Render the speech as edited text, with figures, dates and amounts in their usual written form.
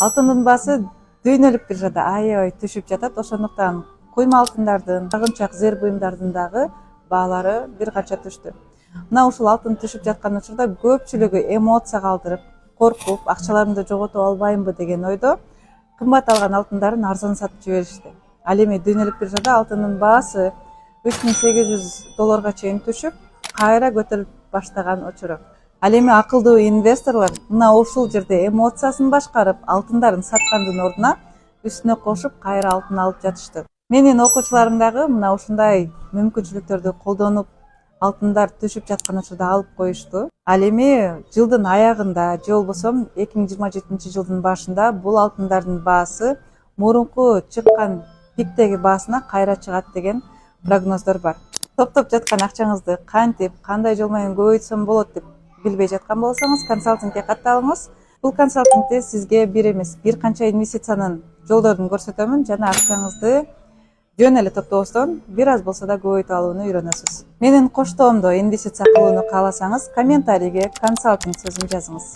Алтындын баасы дүйнөлүк биржада аябай түшүп жатат. Ошондуктан кuyma алтындардын, тагынча зер буюмдардын дагы баалары бир канча түштү. Мына ушул алтын түшүп жаткан учурда көпчүлүгү эмоция калтырып, коркуп, акчаларымды жогото албаймбы деген ойдо кымбат алган алтындарын арзан сатып жиберишти. Ал эми дүйнөлүк биржада алтындын баасы $3800 чейин түшүп, кайра көтөрүлүп баштаган учуру. Ал эми акылдуу инвесторлор мына ушул жерде эмоциясын башкарып, алтындарын саткандын ордуна үстүнө кошуп кайра алтын алып жатышты. Менин окуучуларым дагы мына ушундай мүмкүнчүлүктөрдү колдонуп, алтындар түшүп жаткан учурда алып коюшту. Ал эми жылдын аягында же болбосо 2027-жылдын башында бул алтындардын баасы мурунку чыккан пиктеги баасына кайра чыгат деген прогноздор бар. Топтоп жаткан акчаңызды кантип, кандай жол менен көбөйтсөм болот деп билбей жаткан болсоңуз, консалтингге катталыңыз. Бул консалтингде сизге бир эмес, бир канча инвестициянын жолдорун көрсөтөмүн жана акчаңызды жөн эле топтобостон бир аз болсо да көбөйтүп алууну үйрөнөсүз. Менин коштоомдо инвестиция кылууну кааласаңыз, комментарийге консалтинг сөзүн жазыңыз.